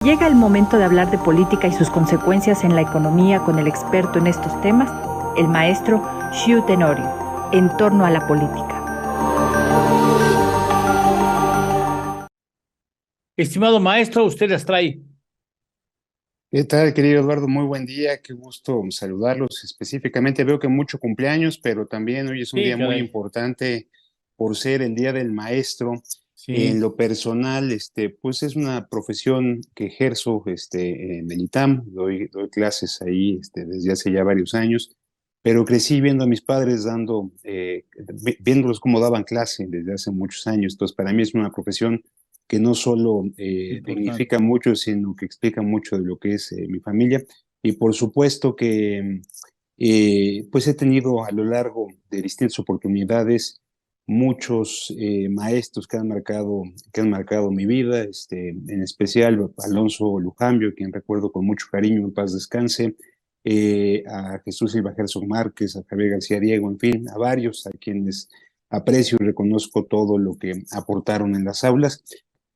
Llega el momento de hablar de política y sus consecuencias en la economía con el experto en estos temas, el maestro Xiu Tenorio, en torno a la política. Estimado maestro, usted las trae. ¿Qué tal, querido Eduardo? Muy buen día, qué gusto saludarlos. Específicamente veo que mucho cumpleaños, pero también hoy es un Sí, día muy caray. importante por ser el Día del Maestro. En Sí, lo personal, pues es una profesión que ejerzo en el ITAM, doy clases ahí desde hace ya varios años, pero crecí viendo a mis padres viéndolos cómo daban clase desde hace muchos años. Entonces, para mí es una profesión que no solo importante. dignifica mucho, sino que explica mucho de lo que es mi familia. Y por supuesto que pues he tenido a lo largo de distintas oportunidades muchos maestros que han marcado mi vida, en especial Alonso Lujambio, quien recuerdo con mucho cariño, en paz descanse, a Jesús Silva Herzog Márquez, a Javier García Diego, en fin, a varios a quienes aprecio y reconozco todo lo que aportaron en las aulas.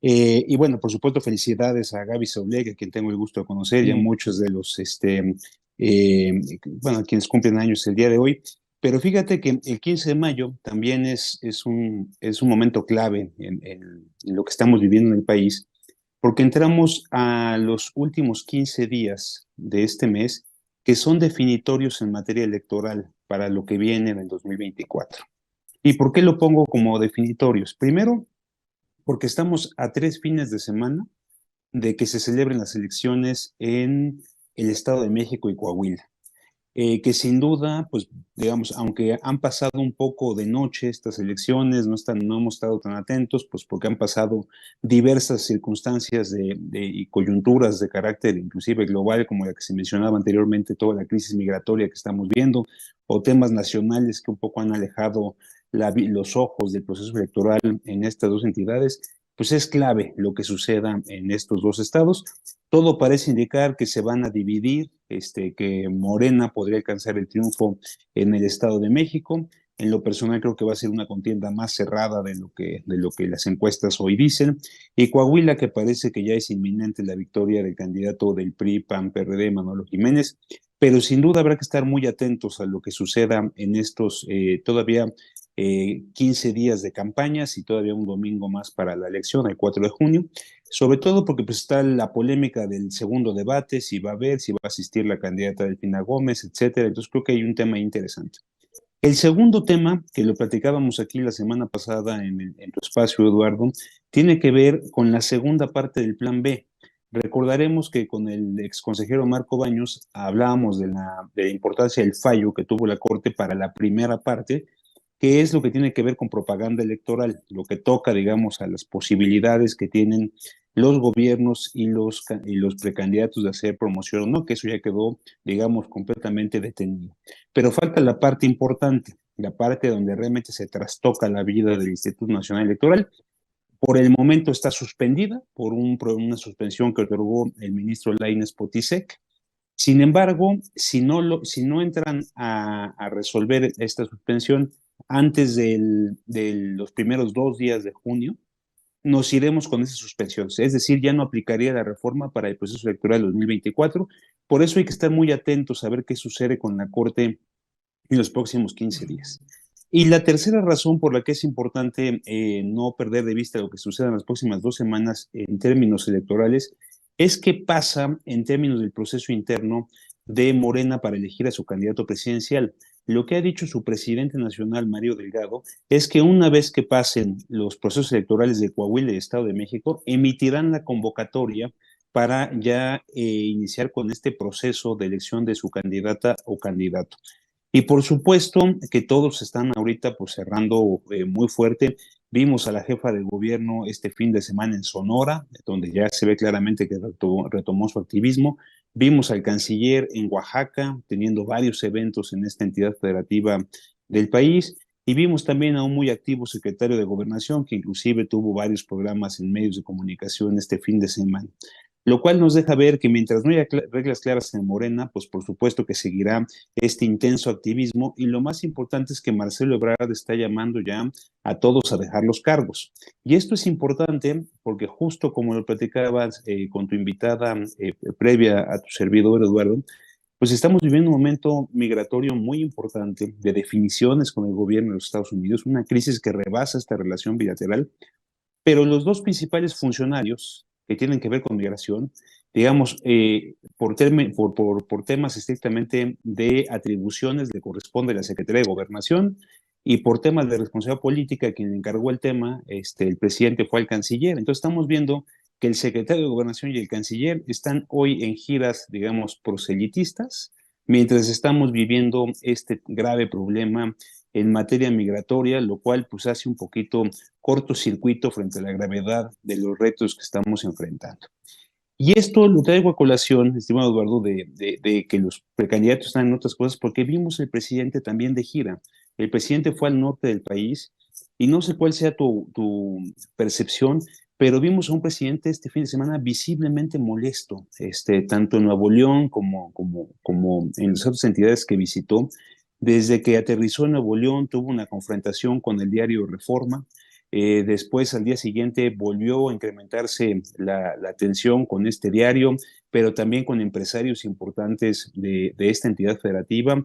Y bueno, por supuesto, felicidades a Gaby Sauleg, a quien tengo el gusto de conocer, y a Sí, muchos de los, eh, bueno, quienes cumplen años el día de hoy. Pero fíjate que el 15 de mayo también es un momento clave en lo que estamos viviendo en el país, porque entramos a los últimos 15 días de este mes, que son definitorios en materia electoral para lo que viene en el 2024. ¿Y por qué lo pongo como definitorios? Primero, porque estamos a 3 fines de semana de que se celebren las elecciones en el Estado de México y Coahuila, que sin duda, pues digamos, aunque han pasado un poco de noche estas elecciones, no hemos estado tan atentos, pues porque han pasado diversas circunstancias y coyunturas de carácter inclusive global, como la que se mencionaba anteriormente, toda la crisis migratoria que estamos viendo, o temas nacionales que un poco han alejado los ojos del proceso electoral en estas dos entidades. Pues es clave lo que suceda en estos dos estados. Todo parece indicar que se van a dividir, que Morena podría alcanzar el triunfo en el Estado de México. En lo personal creo que va a ser una contienda más cerrada de lo que las encuestas hoy dicen. Y Coahuila, que parece que ya es inminente la victoria del candidato del PRI, PAN, PRD, Manolo Jiménez. Pero sin duda habrá que estar muy atentos a lo que suceda en estos todavía 15 días de campañas y todavía un domingo más para la elección, el 4 de junio, sobre todo porque pues está la polémica del segundo debate, si va a asistir la candidata Delfina Gómez, etcétera. Entonces creo que hay un tema interesante. El segundo tema, que lo platicábamos aquí la semana pasada en tu espacio, Eduardo, tiene que ver con la segunda parte del Plan B. Recordaremos que con el exconsejero Marco Baños hablábamos de la importancia del fallo que tuvo la Corte para la primera parte, que es lo que tiene que ver con propaganda electoral, lo que toca, digamos, a las posibilidades que tienen los gobiernos y los precandidatos de hacer promoción o no, que eso ya quedó, digamos, completamente detenido. Pero falta la parte importante, la parte donde realmente se trastoca la vida del Instituto Nacional Electoral. Por el momento está suspendida por una suspensión que otorgó el ministro Lainez Potisek. Sin embargo, si no entran a resolver esta suspensión antes de los primeros 2 días de junio, nos iremos con esa suspensión. Es decir, ya no aplicaría la reforma para el proceso electoral 2024. Por eso hay que estar muy atentos a ver qué sucede con la Corte en los próximos 15 días. Y la tercera razón por la que es importante no perder de vista lo que suceda en las próximas 2 semanas en términos electorales es qué pasa en términos del proceso interno de Morena para elegir a su candidato presidencial. Lo que ha dicho su presidente nacional, Mario Delgado, es que una vez que pasen los procesos electorales de Coahuila y Estado de México, emitirán la convocatoria para ya iniciar con este proceso de elección de su candidata o candidato. Y por supuesto que todos están ahorita pues cerrando muy fuerte. Vimos a la jefa de gobierno este fin de semana en Sonora, donde ya se ve claramente que retomó su activismo. Vimos al canciller en Oaxaca, teniendo varios eventos en esta entidad federativa del país. Y vimos también a un muy activo secretario de Gobernación, que inclusive tuvo varios programas en medios de comunicación este fin de semana. lo cual nos deja ver que mientras no haya reglas claras en Morena, pues por supuesto que seguirá este intenso activismo, y lo más importante es que Marcelo Ebrard está llamando ya a todos a dejar los cargos. Y esto es importante porque justo como lo platicabas con tu invitada previa a tu servidor, Eduardo, pues estamos viviendo un momento migratorio muy importante de definiciones con el gobierno de los Estados Unidos, una crisis que rebasa esta relación bilateral, pero los dos principales funcionarios que tienen que ver con migración, digamos, por temas estrictamente de atribuciones, le corresponde a la Secretaría de Gobernación, y por temas de responsabilidad política, quien encargó el tema, el presidente fue el canciller. Entonces estamos viendo que el secretario de Gobernación y el canciller están hoy en giras, digamos, proselitistas, mientras estamos viviendo este grave problema en materia migratoria, lo cual pues hace un poquito cortocircuito frente a la gravedad de los retos que estamos enfrentando. Y esto lo traigo a colación, estimado Eduardo, de que los precandidatos están en otras cosas, porque vimos el presidente también de gira. El presidente fue al norte del país, y no sé cuál sea tu percepción, pero vimos a un presidente este fin de semana visiblemente molesto, tanto en Nuevo León como en las otras entidades que visitó. Desde que aterrizó en Nuevo León, tuvo una confrontación con el diario Reforma. Después, al día siguiente, volvió a incrementarse la tensión con este diario, pero también con empresarios importantes de esta entidad federativa.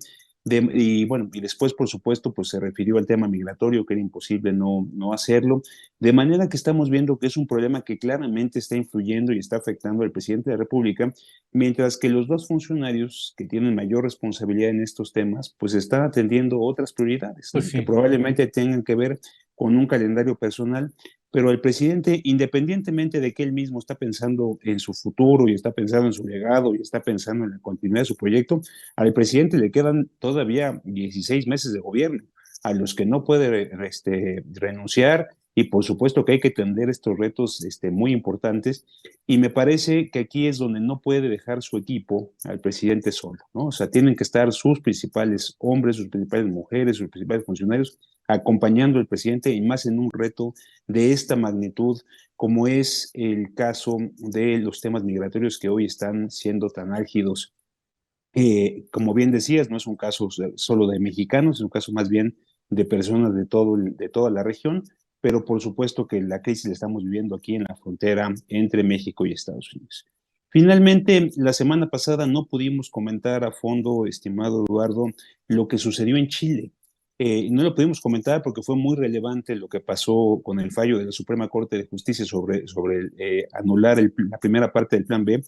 Y bueno, y después, por supuesto, pues se refirió al tema migratorio, que era imposible no hacerlo. De manera que estamos viendo que es un problema que claramente está influyendo y está afectando al presidente de la República, mientras que los dos funcionarios que tienen mayor responsabilidad en estos temas, pues están atendiendo otras prioridades, Pues ¿no? Que sí. probablemente tengan que ver con un calendario personal, pero el presidente, independientemente de que él mismo está pensando en su futuro y está pensando en su legado y está pensando en la continuidad de su proyecto, al presidente le quedan todavía 16 meses de gobierno, a los que no puede renunciar, y por supuesto que hay que atender estos retos muy importantes, y me parece que aquí es donde no puede dejar su equipo al presidente solo, ¿no? O sea, tienen que estar sus principales hombres, sus principales mujeres, sus principales funcionarios acompañando al presidente, y más en un reto de esta magnitud como es el caso de los temas migratorios que hoy están siendo tan álgidos. Como bien decías, no es un caso solo de mexicanos, es un caso más bien de personas de toda la región, pero por supuesto que la crisis la estamos viviendo aquí en la frontera entre México y Estados Unidos. Finalmente, la semana pasada no pudimos comentar a fondo, estimado Eduardo, lo que sucedió en Chile. No lo pudimos comentar porque fue muy relevante lo que pasó con el fallo de la Suprema Corte de Justicia sobre anular la primera parte del Plan B,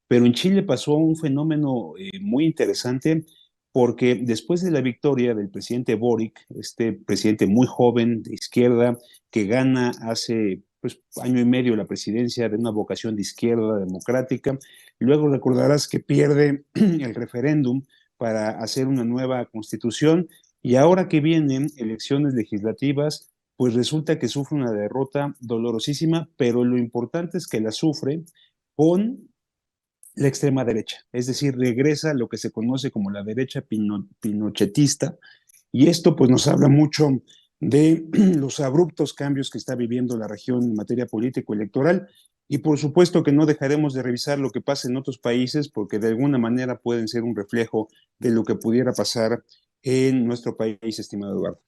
pero en Chile pasó un fenómeno muy interesante, porque después de la victoria del presidente Boric, este presidente muy joven de izquierda que gana hace pues, año y medio la presidencia, de una vocación de izquierda democrática, luego recordarás que pierde el referéndum para hacer una nueva constitución, y ahora que vienen elecciones legislativas, pues resulta que sufre una derrota dolorosísima, pero lo importante es que la sufre con la extrema derecha, es decir, regresa a lo que se conoce como la derecha pinochetista, y esto pues nos habla mucho de los abruptos cambios que está viviendo la región en materia político-electoral, y por supuesto que no dejaremos de revisar lo que pasa en otros países, porque de alguna manera pueden ser un reflejo de lo que pudiera pasar en nuestro país, estimado Eduardo.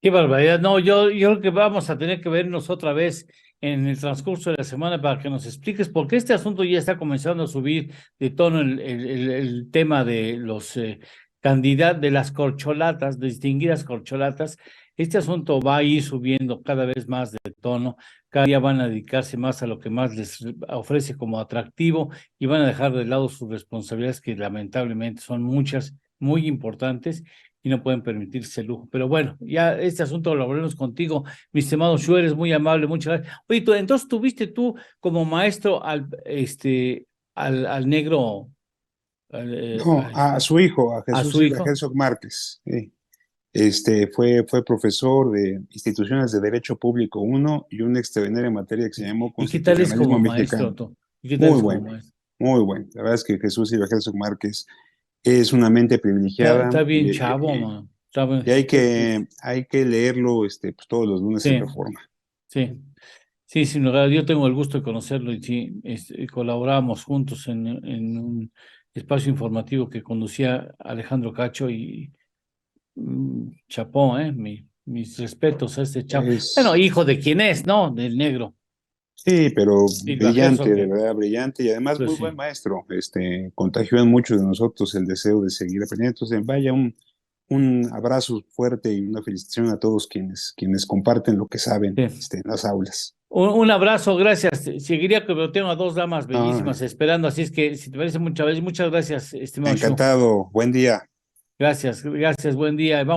Qué barbaridad. No, yo creo que vamos a tener que vernos otra vez en el transcurso de la semana para que nos expliques, porque este asunto ya está comenzando a subir de tono el tema de los candidatos, de las corcholatas, de distinguidas corcholatas. Este asunto va a ir subiendo cada vez más de tono, cada día van a dedicarse más a lo que más les ofrece como atractivo, y van a dejar de lado sus responsabilidades, que lamentablemente son muchas, muy importantes, y no pueden permitirse el lujo. Pero bueno, ya este asunto lo hablaremos contigo, mi estimado Shu, eres muy amable, muchas gracias. Oye, entonces tuviste tú como maestro al negro, No, a su hijo, a a Jesús su Silva hijo. Herzog Márquez. Fue profesor de instituciones de Derecho Público uno y un extraordinaria materia que se llamó ¿Y qué tal es Constitucionalismo como maestro Mexicano. tú? ¿Y qué tal Muy es como bueno, maestro? muy bueno. La verdad es que Jesús Silva Herzog Márquez es una mente privilegiada, Está bien chavo, man. y hay que leerlo pues, todos los lunes en Sí, Reforma. sí. Sí, sin lugar, yo tengo el gusto de conocerlo y sí, colaboramos juntos en un espacio informativo que conducía Alejandro Cacho y chapó, mis respetos a este chavo. Bueno, Es, hijo de quién es, ¿no? Del negro, sí, pero Silva brillante, Herzog, de verdad, brillante y además pues muy buen sí. maestro. Contagió en muchos de nosotros el deseo de seguir aprendiendo. Entonces, vaya un abrazo fuerte y una felicitación a todos quienes comparten lo que saben, Sí. en las aulas. Un abrazo, gracias. Seguiría que tengo a dos damas No, bellísimas esperando, así es que si te parece muchas veces, muchas gracias, estimado Shu. encantado, buen día. Gracias, gracias, buen día. Vamos